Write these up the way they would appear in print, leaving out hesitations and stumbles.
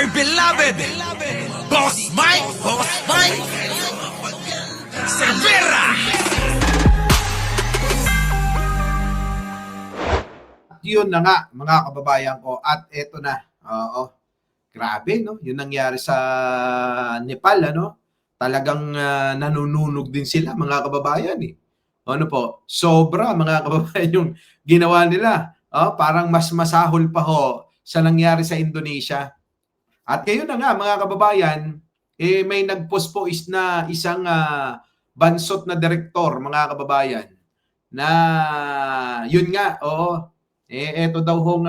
dear beloved, Boss Mike Cervera. Yun na nga, mga kababayan ko, at eto na. Oo. Grabe, no? Yung nangyari sa Nepal, ano? Talagang nanununog din sila, mga kababayan, eh. Ano po? Sobra, mga kababayan, yung ginawa nila. Parang mas masahol pa ho sa nangyari sa Indonesia. At ngayon na nga, mga kababayan, may nag-post po na isang bansot na direktor, mga kababayan, na yun nga, oo, eto daw hong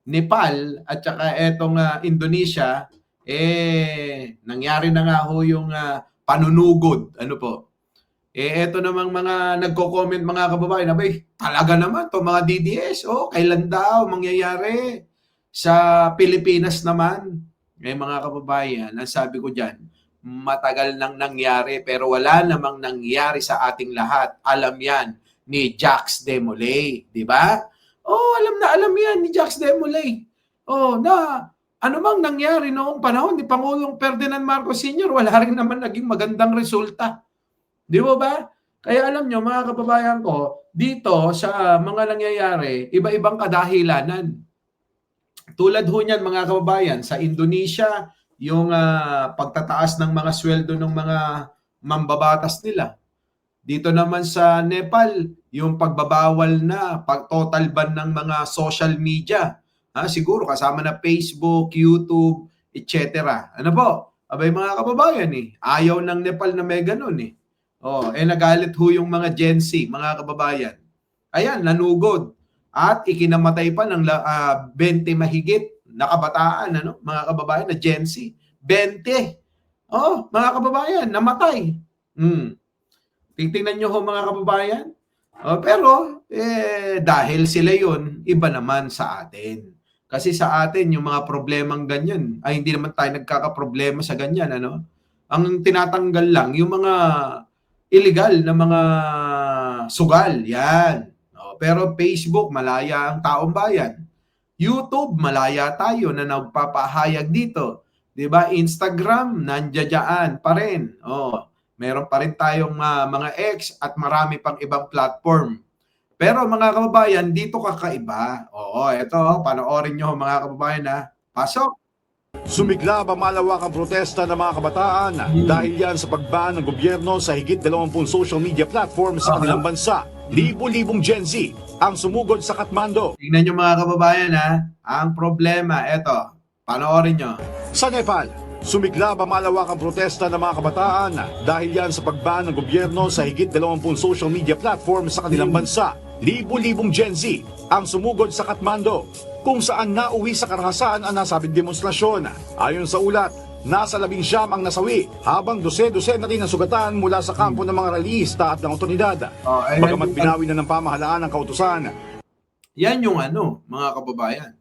Nepal at saka etong Indonesia, nangyari na nga ho yung panunugod. Ano po? Eto namang mga nagko-comment, mga kababayan, abay, talaga naman to mga DDS, kailan daw mangyayari sa Pilipinas naman? Mga kababayan, ang sabi ko diyan, matagal nang nangyari pero wala namang nangyari sa ating lahat. Alam yan ni Jax Demolay, di ba? Alam yan ni Jax Demolay. Na ano mang nangyari noong panahon ni Pangulong Ferdinand Marcos Sr., wala rin naman naging magandang resulta. Di ba? Kaya alam nyo, mga kababayan ko, dito sa mga nangyayari, iba-ibang kadahilanan. Tulad ho niyan, mga kababayan, sa Indonesia, yung pagtataas ng mga sweldo ng mga mambabatas nila. Dito naman sa Nepal, yung pagbabawal na, pag-total ban ng mga social media. Siguro kasama na Facebook, YouTube, etc. Ano po? Abay, mga kababayan, ayaw ng Nepal na may ganun . Nagalit ho yung mga Gen Z, mga kababayan. Ayan, nanugod. At ikinamatay pa ng 20 mahigit na kabataan, mga kababayan, na Gen Z. 20. Mga kababayan, namatay. Tingnan nyo ho, mga kababayan. Pero, dahil sila yun, iba naman sa atin. Kasi sa atin, yung mga problemang ganyan, ay hindi naman tayo nagkakaproblema sa ganyan. Ang tinatanggal lang, yung mga illegal na mga sugal. Yan. Pero Facebook, malaya ang taong bayan. YouTube, malaya tayo na nagpapahayag dito. 'Di ba? Instagram, nandiyan pa rin. Meron pa rin tayong mga X at marami pang ibang platform. Pero mga kababayan, dito kakaiba. Ito, panoorin nyo, mga kababayan, Pasok. Sumiglab ang malawakang protesta ng mga kabataan dahil yan sa pagbaan ng gobyerno sa higit 20 social media platform sa kanilang bansa. Libo-libong Gen Z ang sumugod sa Kathmandu. Tingnan nyo, mga kababayan, ang problema, eto, panoorin nyo. Sa Nepal, sumiglab ang malawakang protesta ng mga kabataan dahil yan sa pagbaan ng gobyerno sa higit 20 social media platform sa kanilang bansa. Libo-libong Gen Z ang sumugod sa Kathmandu, kung saan nauwi sa karahasan ang nasabing demonstrasyon. Ayon sa ulat, nasa 19 ang nasawi, habang 12 na rin ang sugatan mula sa kampo ng mga rallyista at ng otoridad. Bagamat binawi na ng pamahalaan ang kautusan. Yan yung mga kababayan.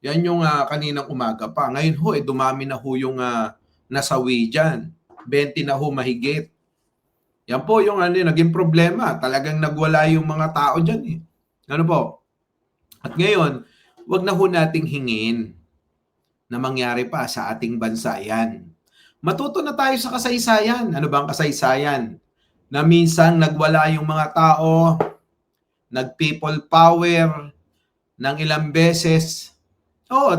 Yan yung kaninang umaga pa. Ngayon ho, dumami na ho yung nasawi dyan. 20 na ho mahigit. Yan po yung naging problema. Talagang nagwala yung mga tao dyan . Ano po? At ngayon, wag na ho nating hingin na mangyari pa sa ating bansa yan. Matuto na tayo sa kasaysayan. Ano ba ang kasaysayan? Na minsan nagwala yung mga tao, nag-people power ng ilang beses.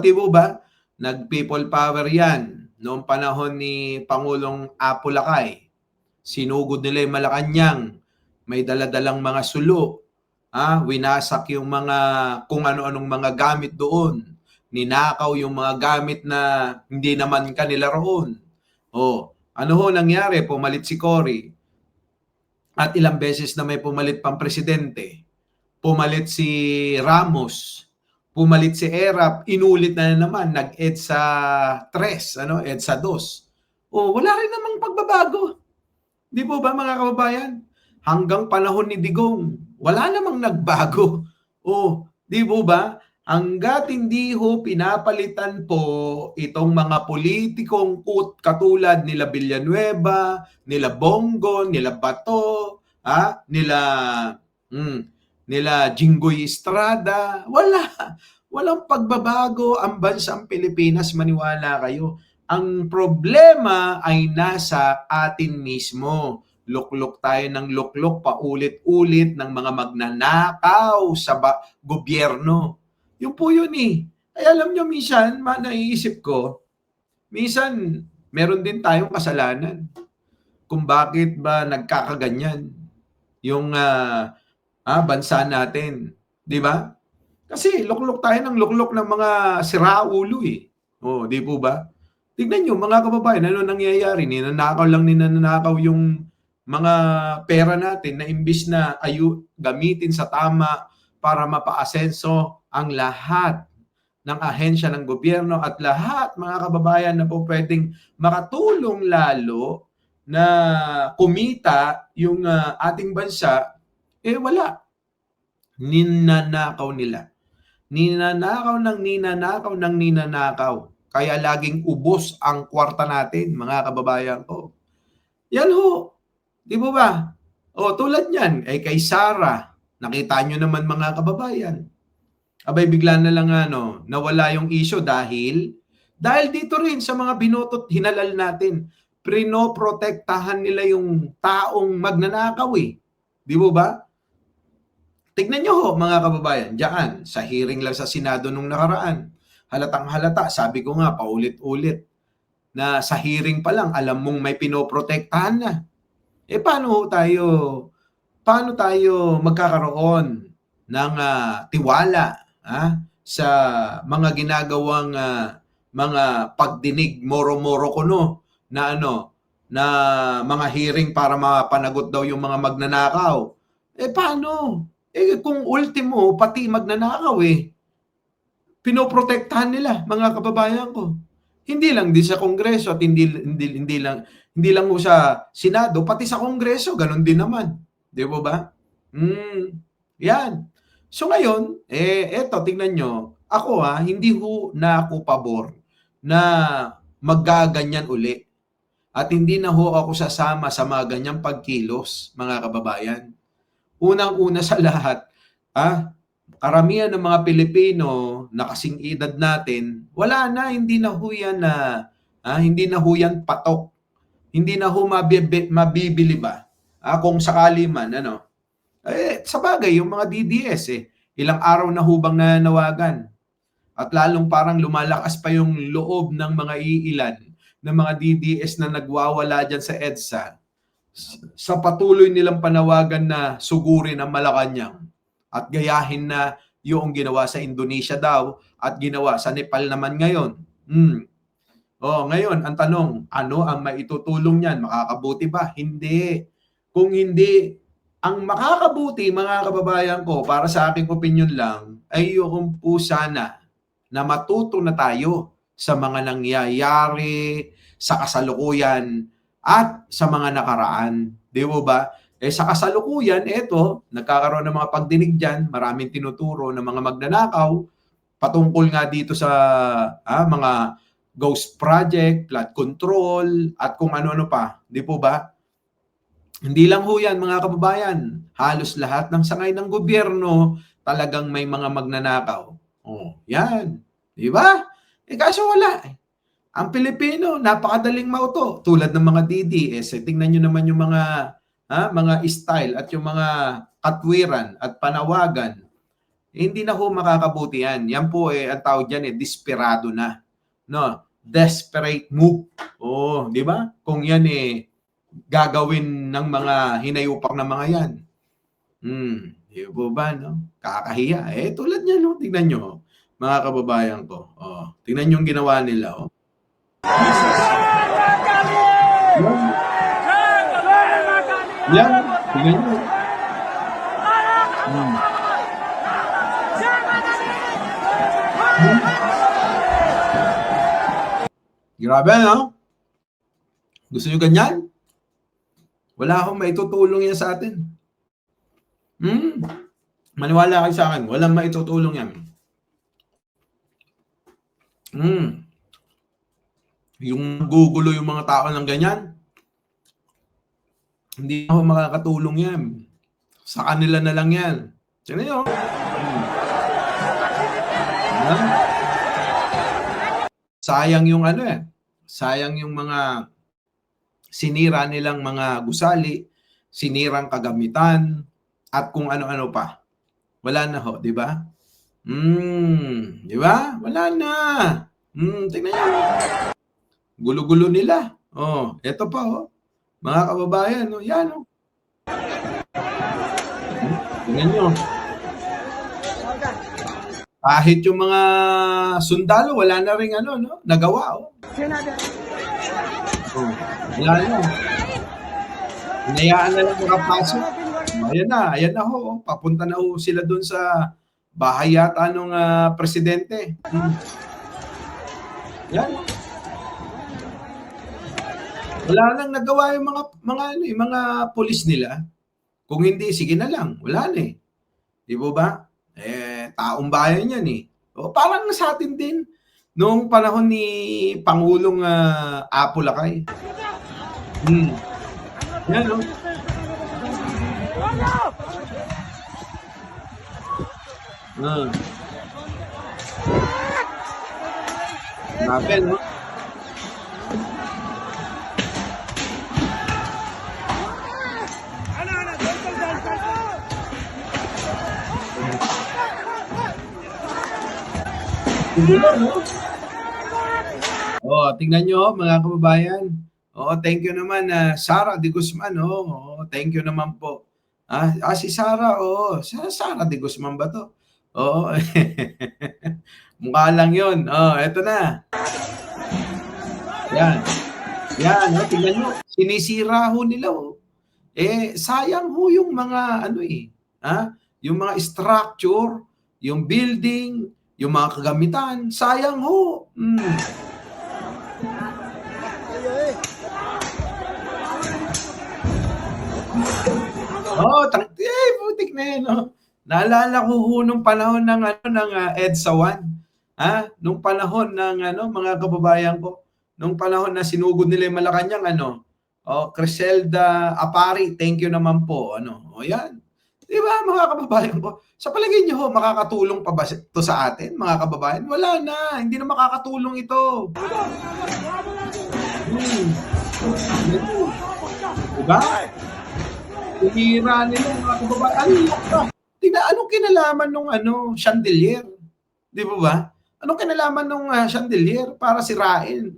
Tibo ba? Nag-people power yan. Noong panahon ni Pangulong Apo Lakay, sinugod nila yung Malacanang, may daladalang mga sulo. Winasak yung mga kung ano-anong mga gamit doon. Ninakaw yung mga gamit na hindi naman kanila roon. Ano ho nangyari? Pumalit si Cory. At ilang beses na may pumalit pang presidente. Pumalit si Ramos. Pumalit si Erap. Inulit na naman. Nag-EDSA 3, EDSA 2. Wala rin namang pagbabago. Di po ba, mga kababayan? Hanggang panahon ni Digong, wala namang nagbago. Di po ba? Hanggat hindi ho pinapalitan po itong mga politikong katulad nila Villanueva, nila Bongo, nila Bato, nila Jinggoy Estrada, Walang pagbabago ang bansang Pilipinas, maniwala kayo. Ang problema ay nasa atin mismo. Luklok tayo ng luklok paulit-ulit ng mga magnanakaw sa gobyerno. Yun po yun eh. Ay alam nyo, minsan, naiisip ko, minsan, meron din tayong kasalanan kung bakit ba nagkakaganyan yung bansa natin. Di ba? Kasi luklok tayo ng luklok ng mga siraulo eh. Oh, di po ba? Tignan nyo mga kababayan, ano nangyayari? Ninanakaw yung mga pera natin na imbis na gamitin sa tama para mapaasenso ang lahat ng ahensya ng gobyerno at lahat mga kababayan na po pwedeng makatulong lalo na kumita yung ating bansa, wala. Ninanakaw nila. Ninanakaw. Kaya laging ubos ang kwarta natin, mga kababayan ko. Yan ho. Di ba ba? O, tulad yan, kay Sara, nakita nyo naman mga kababayan. Abay, bigla na lang nawala yung issue dahil dito rin sa mga binotot hinalal natin, prinoprotektahan nila yung taong magnanakaw eh. Di ba? Tignan nyo ho mga kababayan, diyan sa hearing lang sa Senado nung nakaraan. Halatang halata, sabi ko nga paulit-ulit na sa hearing pa lang alam mong may pinoprotektahan na. Paano tayo magkakaroon ng tiwala sa mga ginagawang mga pagdinig moro-moro kuno na na mga hearing para mapanagot daw yung mga magnanakaw. Paano? Kung ultimo pati magnanakaw pinoprotektahan nila mga kababayan ko. Hindi lang din sa Kongreso at hindi lang sa Senado, pati sa Kongreso ganun din naman. 'Di ba? Yan. So ngayon, eto tingnan nyo, ako hindi na ako pabor na maggaganyan uli. At hindi na ako sasama sa mga ganyang pagkilos, mga kababayan. Unang-una sa lahat, karamihan ng mga Pilipino na kasing edad natin, wala na, hindi na yan patok. Hindi na mabibili ba? Kung sakali man, sa bagay, yung mga DDS, ilang araw na hubang nananawagan. At lalong parang lumalakas pa yung loob ng mga iilan ng mga DDS na nagwawala dyan sa EDSA sa patuloy nilang panawagan na sugurin ang Malacanang at gayahin na yung ginawa sa Indonesia daw at ginawa sa Nepal naman ngayon. Ngayon, ang tanong, ano ang maitutulong niyan? Makakabuti ba? Hindi. Kung hindi, ang makakabuti, mga kababayan ko, para sa aking opinion lang, ay yung po sana na matuto na tayo sa mga nangyayari, sa kasalukuyan, at sa mga nakaraan. Di ba? Sa kasalukuyan, nagkakaroon ng mga pagdinig dyan, maraming tinuturo ng mga magnanakaw, patungkol nga dito sa mga ghost project, flood control, at kung ano-ano pa. Di po ba? Hindi lang ho yan, mga kababayan. Halos lahat ng sangay ng gobyerno, talagang may mga magnanakaw. Yan. Di ba? Kaso wala. Ang Pilipino, napakadaling mauto. Tulad ng mga DDS. Tingnan nyo naman yung mga style at yung mga katwiran at panawagan. Hindi na ho makakabuti yan. Yan po ang tawag dyan desperado na. No? Desperate move. Di ba? Kung yan gagawin ng mga hinayupak na mga yan. Di ba? No? Kakahiya. Tulad niya, no? Tingnan nyo, mga kababayan ko. Tingnan nyo yung ginawa nila. Yan. Tingnan nyo. Grabe, no? Gusto nyo ganyan? Wala akong maitutulong yan sa atin. Maniwala kayo sa akin, walang maitutulong yan. Yung gugulo yung mga tao ng ganyan, hindi ako makakatulong yan. Sa kanila na lang yan. Tignan nyo. Sayang yung ano eh. Sayang yung mga sinira nilang mga gusali, sinirang kagamitan, at kung ano-ano pa. Wala na ho, di ba? Di ba? Wala na. Tingnan nyo. Gulo-gulo nila. Oh, eto pa oh. Mga kababayan, oh, yan oh. Tingnan nyo. Kahit yung mga sundalo, wala na rin ano, no? Nagawa, oh. Oh, wala na. Hinayaan na lang makapasok. Ayan na ho. Oh. Papunta na ho sila doon sa bahay yata nung presidente. Yan. Wala nang nagawa yung mga pulis nila. Kung hindi, sige na lang. Wala na eh. Di ba? Taong bayan yan eh. O, parang sa atin din noong panahon ni Pangulong Apo Lakay. Yan o. Grabe, no? Oh, tingnan nyo mga kababayan. Oh, thank you naman Sara de Guzman. Oh, thank you naman po. Si Sara, Sara de Guzman ba to? Oo. Mukha lang 'yon. Oh, eto na. Yan. Yan, tingnan nyo. Sinisira ho nila oh. Sayang ho yung mga yung mga structure, yung building, yung mga kagamitan, sayang ho. Putik na yan. Naalala ko ho nung panahon ng EDSA 1. Nung panahon ng mga kababayan ko, nung panahon na sinugod nila yung Malacanang, Criselda Apari, thank you naman po. Yan. Di ba mga kababayan ko? Sa palagay niyo ho, makakatulong pa ba ito sa atin, mga kababayan? Wala na. Hindi na makakatulong ito. Diba? Tinira nila mga kababayan. Anong kinalaman nung chandelier? Di ba? Anong kinalaman nung chandelier para sirain?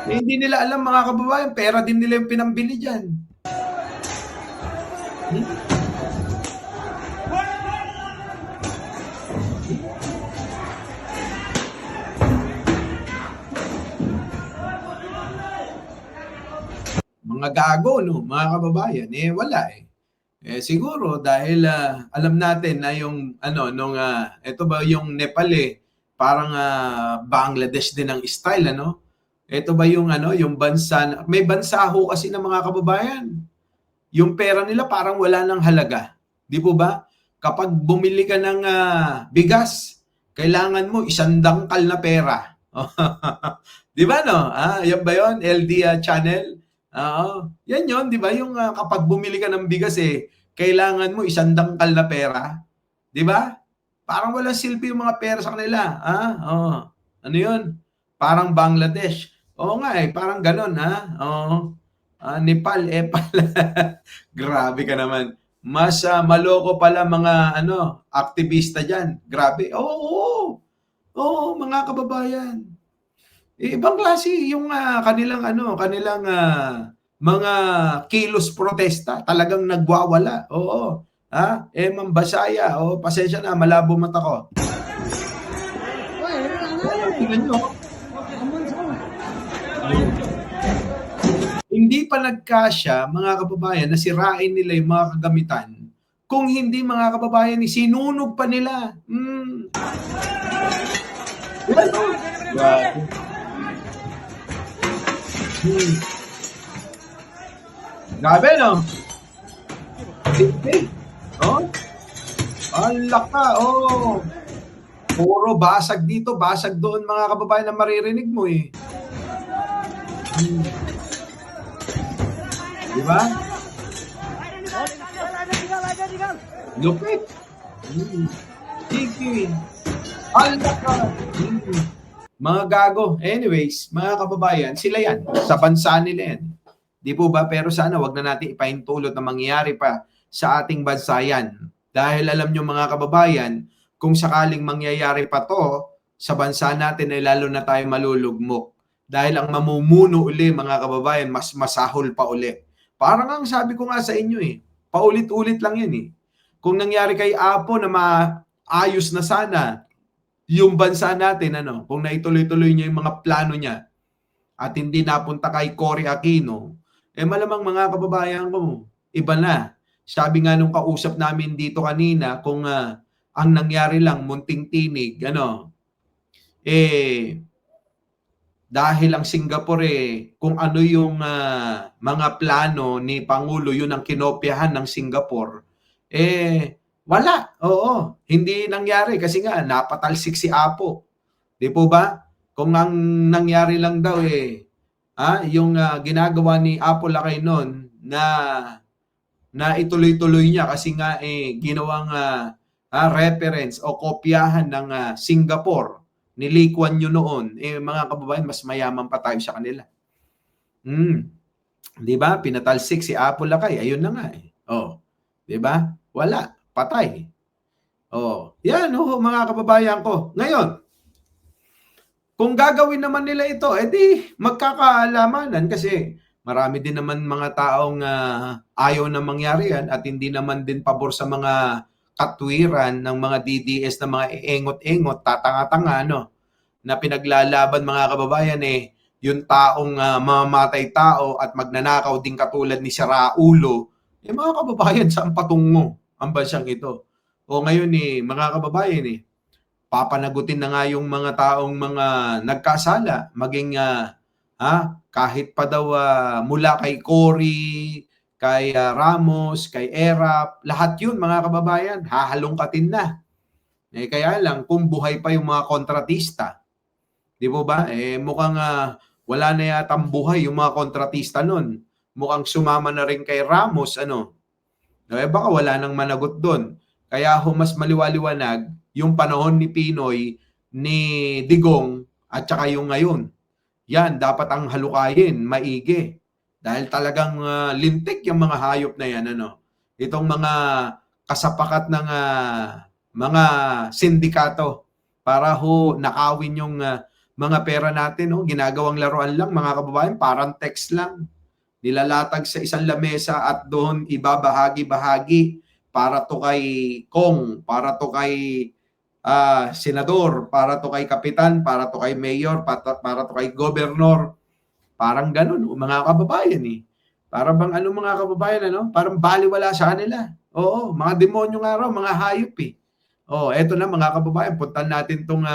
Hindi nila alam mga kababayan, pera din nila yung pinambili dyan. Mga gago, no? Mga kababayan, wala eh. Siguro dahil alam natin na yung ito ba yung Nepal parang Bangladesh din ang style Ito ba yung yung bansa, may bansa ho kasi ng mga kababayan. Yung pera nila parang wala nang halaga. Di po ba? Kapag bumili ka ng bigas, kailangan mo 100 dangkal na pera. Di ba no? Yan ba yun? LD channel? Yan yun, di ba? Yung kapag bumili ka ng bigas kailangan mo 100 dangkal na pera. Di ba? Parang walang silbi yung mga pera sa kanila. Ano yun? Parang Bangladesh. Oo nga parang ganon Nepal pala. Grabe ka naman. Mas maloko pala mga aktivista diyan. Grabe. Oo, mga kababayan. Ibang klase yung kanilang mga kilos protesta, talagang nagwawala. Oo. Ma'am Basaya, pasensya na, malabo mata ko. Tingnan nyo. Hindi pa nagkasya, mga kababayan, na sirain nila yung mga kagamitan. Kung hindi, mga kababayan, sinunog pa nila. Grabe, no? Ang laka, Puro basag dito, basag doon, mga kababayan, na maririnig mo Di ba? Lupit. Sige. Allah ka. Mga gago. Anyways, mga kababayan, sila yan. Sa bansa nila yan. Di po ba? Pero sana wag na natin ipahintulot na mangyayari pa sa ating bansa yan. Dahil alam nyo mga kababayan, kung sakaling mangyayari pa to sa bansa natin ay lalo na tayo malulugmok. Dahil ang mamumuno uli mga kababayan, mas masahol pa uli. Parang ang sabi ko nga sa inyo paulit-ulit lang yan Kung nangyari kay Apo na maayos na sana yung bansa natin, kung naituloy-tuloy niya yung mga plano niya at hindi napunta kay Cory Aquino, malamang mga kababayan ko, iba na. Sabi nga nung kausap namin dito kanina, kung ang nangyari lang, munting tinig, dahil ang Singapore, kung ano yung mga plano ni Pangulo, yun ang kinopyahan ng Singapore, wala. Oo, hindi nangyari kasi nga napatalsik si Apo. Di po ba? Kung ang nangyari lang daw yung ginagawa ni Apo Lakay noon na ituloy-tuloy niya kasi nga ginawang reference o kopyahan ng Singapore ni Lee Kuan Yew noon, mga kababayan, mas mayaman pa tayo sa kanila. Di ba? Pinatalsik si Apo Lakay. Ayun na nga di ba? Wala. Patay. Yan mga kababayan ko. Ngayon, kung gagawin naman nila ito, di magkakaalamanan kasi marami din naman mga taong ayaw na mangyari yan at hindi naman din pabor sa mga katwiran ng mga DDS na mga engot-engot, tatanga-tanga, na pinaglalaban mga kababayan yung taong mamamatay tao at magnanakaw din katulad ni Saraulo, mga kababayan, saan patungo ang bansang ito? Ngayon mga kababayan papanagutin na nga yung mga taong mga nagkasala, maging kahit pa daw mula kay Cory, kay Ramos, kay Erap, lahat yun mga kababayan, hahalongkatin na. Kaya lang, kung buhay pa yung mga kontratista, di po ba? Mukhang wala na yatang buhay yung mga kontratista nun. Mukhang sumama na rin kay Ramos, baka wala nang managot doon. Kaya mas maliwaliwanag yung panahon ni Pinoy, ni Digong, at saka yung ngayon. Yan, dapat ang halukayin, maigi. Dahil talagang lintik yung mga hayop na yan. Itong mga kasapakat ng mga sindikato para nakawin yung mga pera natin. Ginagawang laruan lang mga kababayan, parang text lang. Nilalatag sa isang lamesa at doon ibabahagi-bahagi para to kay Kong, para to kay senador, para to kay kapitan, para to kay mayor, para to kay gobernador. Parang ganun, mga kababayan Para bang mga kababayan, parang baliwala sa kanila. Oo, mga demonyo nga raw, mga hayop eto na mga kababayan, puntan natin tong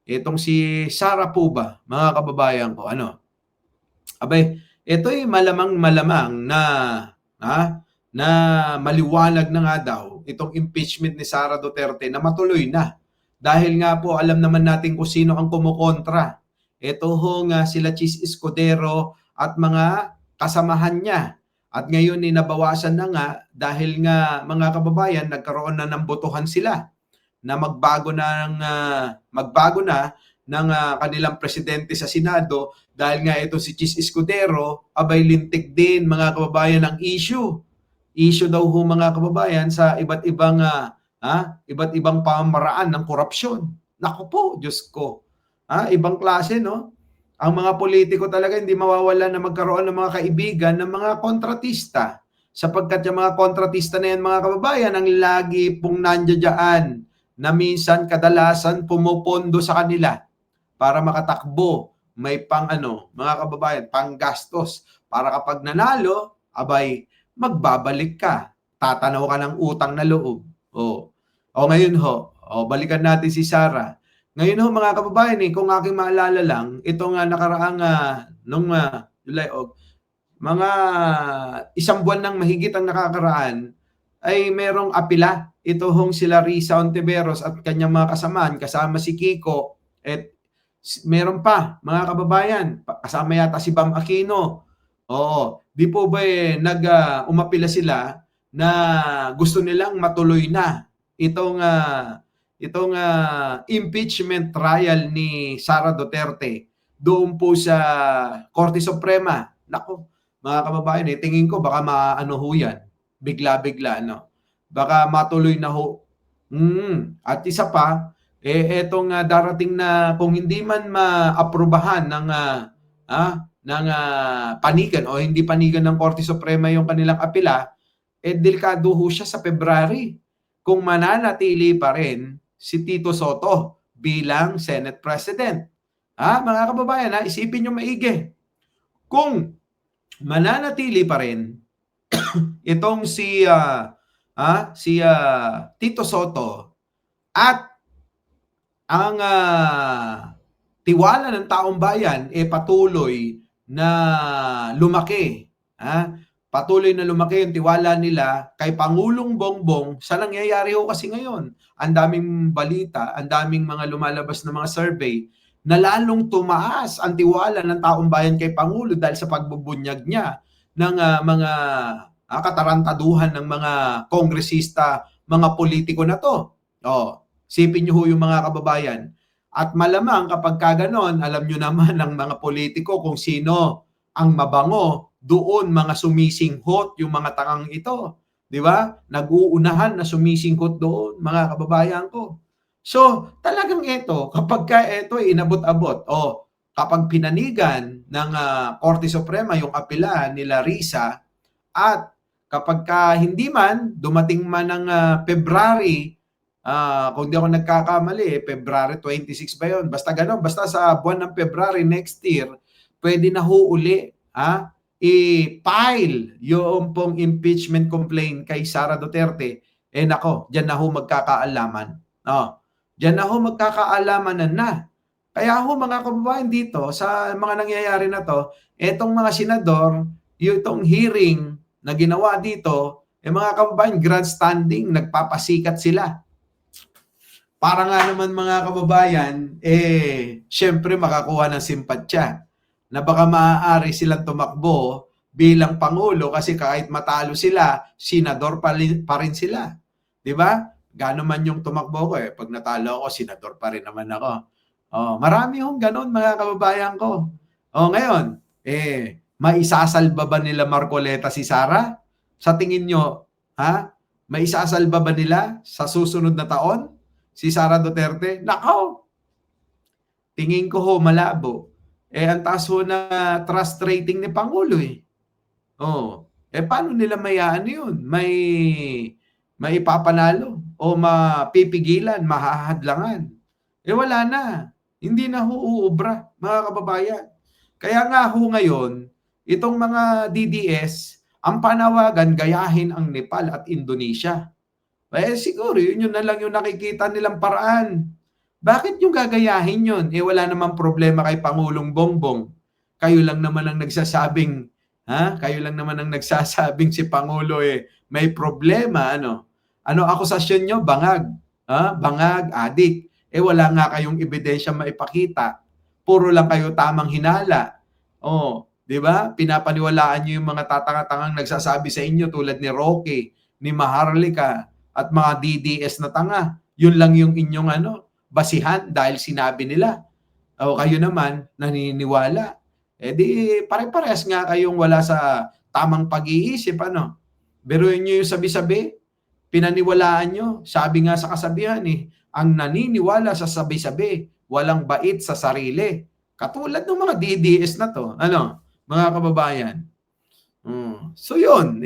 itong si Sara po ba, mga kababayan ko, Abay, ito'y malamang na maliwanag na nga daw itong impeachment ni Sara Duterte na matuloy na. Dahil nga po alam naman natin kung sino ang kumukontra. Ito sila Chis Escudero at mga kasamahan niya. At ngayon nabawasan na nga dahil nga mga kababayan nagkaroon na ng botohan sila na magbago na ng kanilang presidente sa Senado dahil nga ito si Chis Escudero abay lintik din mga kababayan ng issue daw mga kababayan sa iba't ibang pamamaraan ng korupsyon. Naku po, Diyos ko. Ibang klase, no? Ang mga politiko talaga hindi mawawala na magkaroon ng mga kaibigan ng mga kontratista. Sapagkat yung mga kontratista na yan, mga kababayan, ang lagi pong nandiyan na minsan kadalasan pumupondo sa kanila para makatakbo. May mga kababayan, panggastos. Para kapag nanalo, abay, magbabalik ka. Tatanaw ka ng utang na loob. Ngayon balikan natin si Sara. Ngayon mga kababayan kung aking maalala lang, itong nakaraang nung July, mga isang buwan nang mahigit ang nakakaraan, ay merong apila. Ito sila Risa Ontiveros at kanyang mga kasamaan, kasama si Kiko, at meron pa, mga kababayan, kasama yata si Bam Aquino. Di po ba umapila sila na gusto nilang matuloy na itong impeachment trial ni Sara Duterte doon po sa Korte Suprema. Nako, mga kababayan, tingin ko baka maano ho yan, bigla-bigla, no? Baka matuloy na ho. At isa pa, etong darating na kung hindi man maaprubahan ng panigan o hindi panigan ng Korte Suprema yung kanilang apela, delikado ho siya sa February kung mananatili pa rin si Tito Sotto bilang Senate President. Mga kababayan, isipin nyo maigi. Kung mananatili pa rin itong si Tito Sotto at ang tiwala ng taong bayan patuloy na lumaki. Patuloy na lumaki yung tiwala nila kay Pangulong Bongbong sa nangyayari ho kasi ngayon. Ang daming balita, ang daming mga lumalabas na mga survey na lalong tumaas ang tiwala ng taong bayan kay Pangulo dahil sa pagbubunyag niya ng mga katarantaduhan ng mga kongresista, mga politiko na to. Sipin niyo ho yung mga kababayan. At malamang kapag kaganon, alam niyo naman ng mga politiko kung sino ang mabango, doon mga sumisinghot yung mga tangang ito. Di ba? Nag-uunahan na sumisinghot doon, mga kababayan ko. So, talagang ito, kapag ka ito inabot-abot, kapag pinanigan ng Korte Suprema yung apela nila Risa, at kapag ka hindi man, dumating man ng February, kung di ako nagkakamali, February 26 ba yun? Basta gano'n, basta sa buwan ng February next year, pwede na ho uli, i-file yung pong impeachment complaint kay Sara Duterte. Nako, dyan na ho magkakaalaman. Dyan na ho magkakaalaman na. Kaya ho mga kababayan dito, sa mga nangyayari na to, etong mga senador, itong hearing na ginawa dito, mga kababayan, grandstanding, nagpapasikat sila. Para nga naman mga kababayan, syempre makakuha ng simpatsya na baka maaari silang tumakbo bilang Pangulo kasi kahit matalo sila, senador pa rin sila. Di ba? Gano'n man yung tumakbo ko pag natalo ako, senador pa rin naman ako. Marami hong gano'n mga kababayan ko. Ngayon, maisasalba ba nila Marcoleta si Sara? Sa tingin nyo, maisasalba ba nila sa susunod na taon si Sara Duterte? Nako! Tingin ko ho malabo. Ang taas ho na trust rating ni Pangulo paano nila yun? May ipapanalo o mapipigilan, mahahadlangan. Wala na. Hindi na ho uubra, mga kababayan. Kaya nga ho ngayon, itong mga DDS, ang panawagan, gayahin ang Nepal at Indonesia. Siguro, yun na lang yung nakikita nilang paraan. Bakit yung gagayahin yun? Wala namang problema kay Pangulong Bongbong. Kayo lang naman ang nagsasabing, si Pangulo may problema, Ano akusasyon nyo? Bangag. Bangag, adik. Wala nga kayong ebidensya maipakita. Puro lang kayo tamang hinala. Di ba? Pinapaniwalaan nyo yung mga tatanga-tangang nagsasabi sa inyo tulad ni Roque, ni Maharlika, at mga DDS na tanga. Yun lang yung inyong basihan dahil sinabi nila. Kayo naman, naniniwala. Di pare-parehas nga kayong wala sa tamang pag-iisip. Biruin nyo yung sabi-sabi, pinaniwalaan nyo. Sabi nga sa kasabihan ang naniniwala sa sabi-sabi, walang bait sa sarili. Katulad ng mga DDS na to. Mga kababayan. So yun,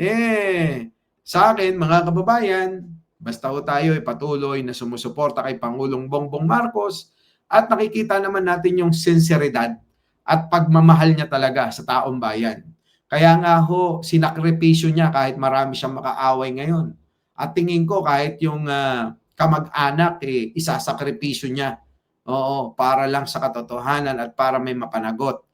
sa akin, mga kababayan, basta ho tayo patuloy na sumusuporta kay Pangulong Bongbong Marcos at nakikita naman natin yung sinseridad at pagmamahal niya talaga sa taong bayan. Kaya nga ho, sinakripisyo niya kahit marami siyang makaaway ngayon. At tingin ko kahit yung kamag-anak, isasakripisyo niya. Para lang sa katotohanan at para may mapanagot.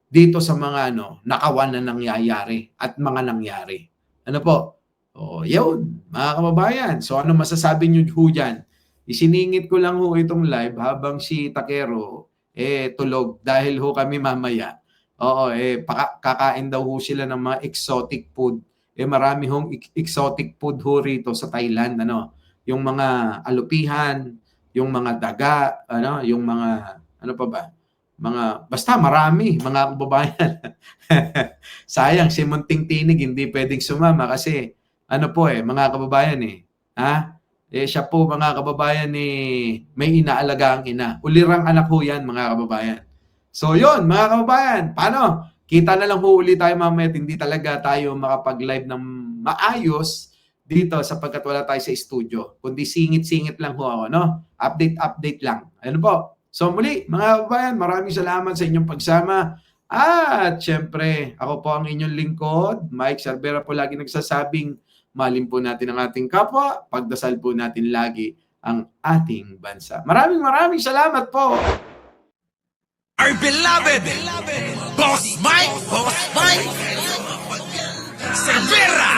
Dito sa mga nakawan na nangyayari at mga nangyari. Ano po? Yun, mga kababayan. So ano masasabi nyo ho dyan? Isiningit ko lang ho itong live habang si Takero tulog dahil ho kami mamaya. Kakain daw ho sila ng mga exotic food. Marami hong exotic food ho rito sa Thailand. yung mga alupihan, yung mga daga, yung mga, ano pa ba? Basta marami, mga kababayan. Sayang, si Munting Tinig hindi pwedeng sumama kasi, mga kababayan siya po, mga kababayan, may inaalaga ang ina. Ulirang anak ho yan, mga kababayan. So, yun, mga kababayan, paano? Kita na lang ho uli tayo mamaya, hindi talaga tayo makapag-live ng maayos dito sapagkat wala tayo sa studio. Kundi singit-singit lang ho ako, no? Update lang. Ano po? So muli, mga kababayan, maraming salamat sa inyong pagsama. At syempre, ako po ang inyong lingkod, Mike Cervera po lagi nagsasabing, mahalin po natin ang ating kapwa, pagdasal po natin lagi ang ating bansa. Maraming salamat po! Our beloved Boss Mike Cervera.